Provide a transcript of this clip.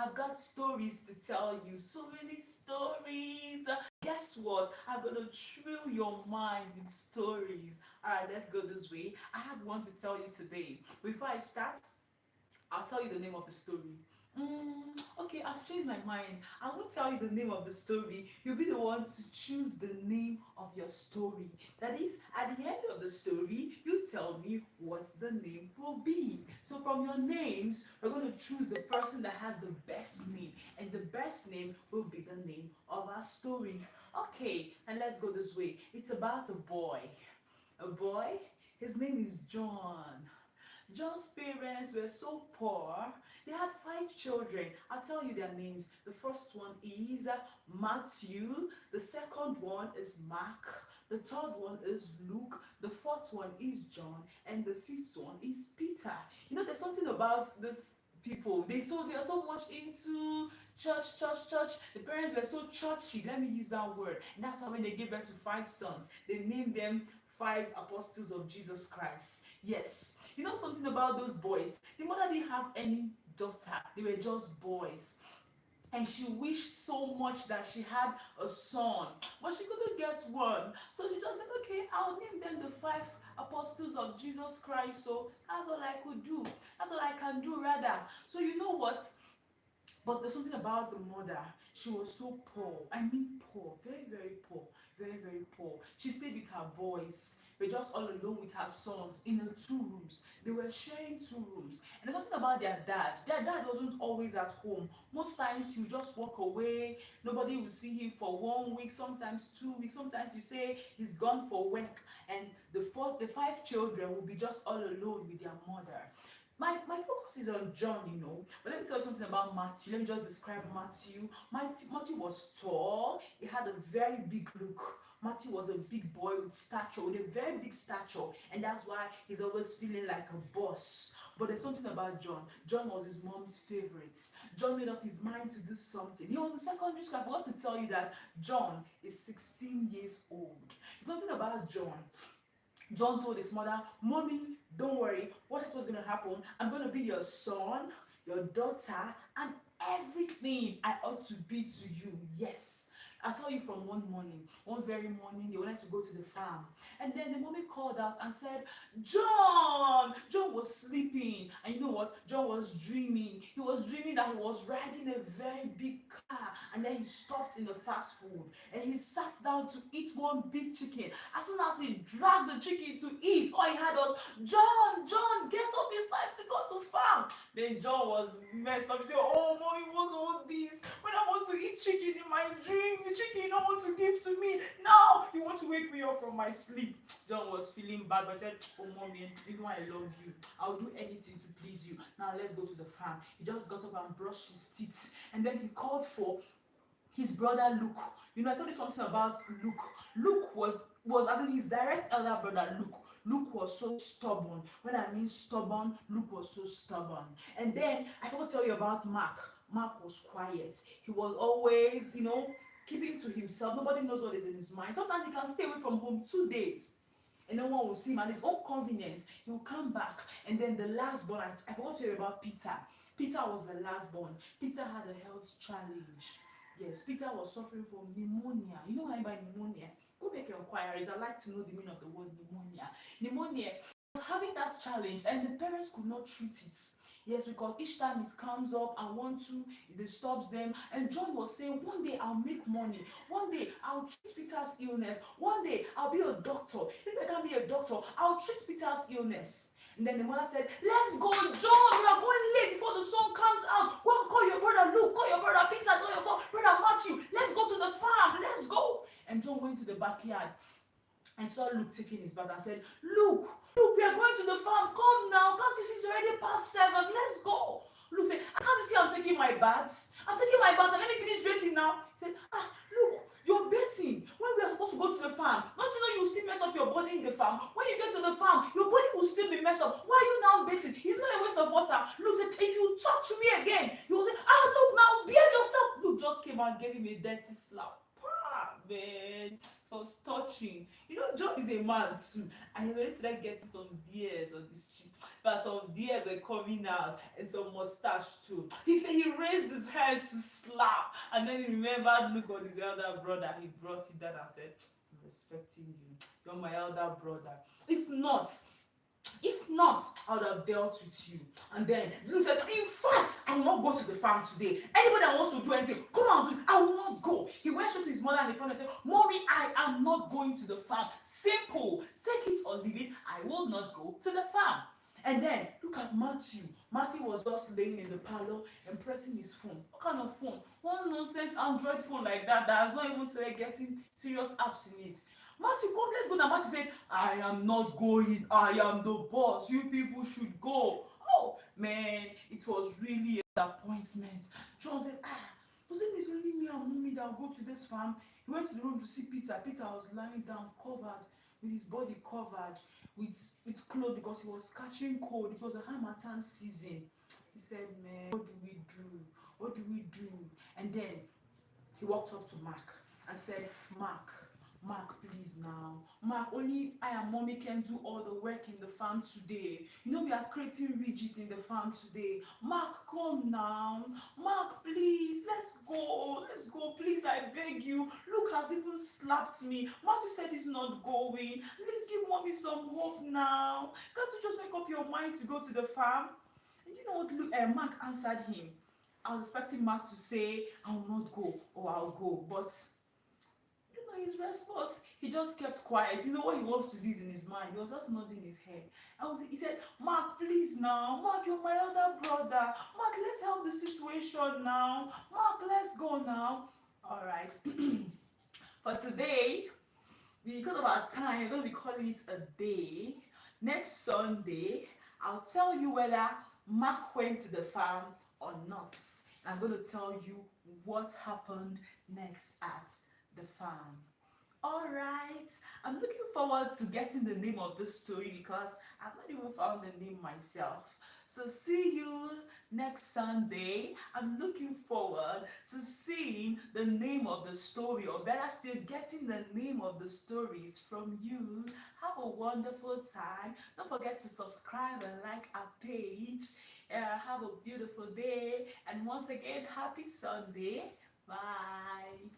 I've got stories to tell you. So many stories. Guess what? I'm gonna thrill your mind with stories. Alright, let's go this way. I have one to tell you today. Before I start, I'll tell you the name of the story. Okay, I've changed my mind. I won't tell you the name of the story. You'll be the one to choose the name of your story. That is, at the end of the story, you tell me what the name will be. So from your names, we're going to choose the person that has the best name. And the best name will be the name of our story. Okay, and let's go this way. It's about a boy. A boy, his name is John. John's parents were so poor. They had five children. I'll tell you their names. The first one is Matthew. The second one is Mark. The third one is Luke. The fourth one is John. And the fifth one is Peter. You know, there's something about this people. They are so much into church. The parents were so churchy. Let me use that word. And that's why when they gave birth to five sons, they named them five apostles of Jesus Christ. Yes. You know something about those boys? The mother didn't have any daughter. They were just boys. And she wished so much that she had a son, but she couldn't get one. So she just said, okay, I'll name them the five apostles of Jesus Christ. So that's all I could do. That's all I can do, rather. So you know what? But there's something about the mother. She was so poor. I mean poor. Very, very poor. Very, very poor. She stayed with her boys. They were just all alone with her sons in her two rooms. They were sharing two rooms. And there's something about their dad. Their dad wasn't always at home. Most times he would just walk away. Nobody will see him for 1 week, sometimes 2 weeks. Sometimes you say he's gone for work. And the five children will be just all alone with their mother. My focus is on John, you know. But let me tell you something about Matthew. Let me just describe Matthew. Matthew was tall. He had a very big look. Matthew was a big boy with stature, with a very big stature. And that's why he's always feeling like a boss. But there's something about John. John was his mom's favorite. John made up his mind to do something. He was in secondary school. I forgot to tell you that John is 16 years old. There's something about John. John told his mother, Mommy, don't worry, what is going to happen? I'm going to be your son, your daughter, and everything I ought to be to you. Yes. I'll tell you from one very morning, they wanted to go to the farm. And then the mommy called out and said, John! John was sleeping. And you know what? John was dreaming. He was dreaming that he was riding a very big car. And then he stopped in the fast food. And he sat down to eat one big chicken. As soon as he dragged the chicken to eat, all he had was, John, get up, it's time to go to farm. Then John was messed up. He said, oh, mommy, what's all this? When I want to eat chicken in my dream, the chicken you don't want to give to me. Now you want to wake me up from my sleep. John was feeling bad, but said, oh, mommy, you know I love you. I'll do anything to please you. Now let's go to the farm. He just got up and brushed his teeth. And then he called for his brother Luke. You know, I told you something about Luke. Luke was as in his direct elder brother Luke. Luke was so stubborn. When I mean stubborn, Luke was so stubborn. And then I forgot to tell you about Mark. Mark was quiet. He was always, keeping to himself. Nobody knows what is in his mind. Sometimes he can stay away from home 2 days. And no one will see him. At his own convenience, he will come back. And then the last born, I forgot to tell you about Peter. Peter was the last born. Peter had a health challenge. Yes, Peter was suffering from pneumonia. You know what I mean by pneumonia? Go make inquiries. I like to know the meaning of the word pneumonia. Pneumonia was having that challenge, and the parents could not treat it. Yes, because each time it comes up and it disturbs them. And John was saying, one day I'll make money. One day I'll treat Peter's illness. One day I'll be a doctor. If I can't be a doctor, I'll treat Peter's illness. And then the mother said, let's go, John. We are going late before the sun comes out. Go and call your brother Luke. Call your brother Peter. Call your brother Matthew. Let's go to the farm. Let's go. And John went to the backyard and saw Luke taking his bath and said, Luke, we are going to the farm. Come now. Can't you see it's already past 7? Let's go. Luke said, can't you see I'm taking my bath? I'm taking my bath and let me finish bathing now. He said, Luke, you're bathing when we are supposed to go to the farm. Don't you know you will still mess up your body in the farm? When you get to the farm, your body will still be messed up. Why are you now bathing? It's not a waste of water. Luke said, if you talk to me again, you will say, Luke, now behave yourself. Luke just came and gave him a dirty slap. man. It was touching. You know, John is a man too, and he already started getting some beers on this cheek. But some beers were coming out and some mustache too. He said he raised his hands to slap, and then he remembered look on his elder brother. He brought it down and said, I'm respecting you. You're my elder brother. If not, if not, I would have dealt with you. And then look at, in fact, I will not go to the farm today. Anybody that wants to do anything, come out do it. I will not go. He went straight to his mother and the father and said, Mommy, I am not going to the farm. Simple. Take it or leave it. I will not go to the farm. And then look at Matthew. Matthew was just laying in the parlor and pressing his phone. What kind of phone? One nonsense Android phone like that has not even started getting serious apps in it. Matthew, come, let's go now. Matthew said, I am not going. I am the boss. You people should go. Oh, man, it was really a disappointment. John said, does it mean it's only me and mommy that will go to this farm? He went to the room to see Peter. Peter was lying down, covered, with his body covered, with clothes because he was catching cold. It was a Harmattan season. He said, man, what do we do? What do we do? And then he walked up to Mark and said, Mark, please now. Mark, only I and mommy can do all the work in the farm today. You know, we are creating ridges in the farm today. Mark, come now. Mark, please, let's go. Let's go. Please, I beg you. Luke has even slapped me. Matthew said he's not going. Let's give mommy some hope now. Can't you just make up your mind to go to the farm? And you know what Mark answered him? I was expecting Mark to say, I will not go or I'll go. But his response, he just kept quiet. You know what he wants to do is in his mind. He was just nodding his head. He said, Mark, please now. Mark, you're my elder brother. Mark, let's help the situation now. Mark, let's go now. All right. For today, because of our time, we're going to be calling it a day. Next Sunday, I'll tell you whether Mark went to the farm or not. I'm going to tell you what happened next at the farm. All right, I'm looking forward to getting the name of this story because I've not even found the name myself. So see you next Sunday. I'm looking forward to seeing the name of the story, or better still, getting the name of the stories from you. Have a wonderful time. Don't forget to subscribe and like our page. Have a beautiful day. And once again, happy Sunday. Bye.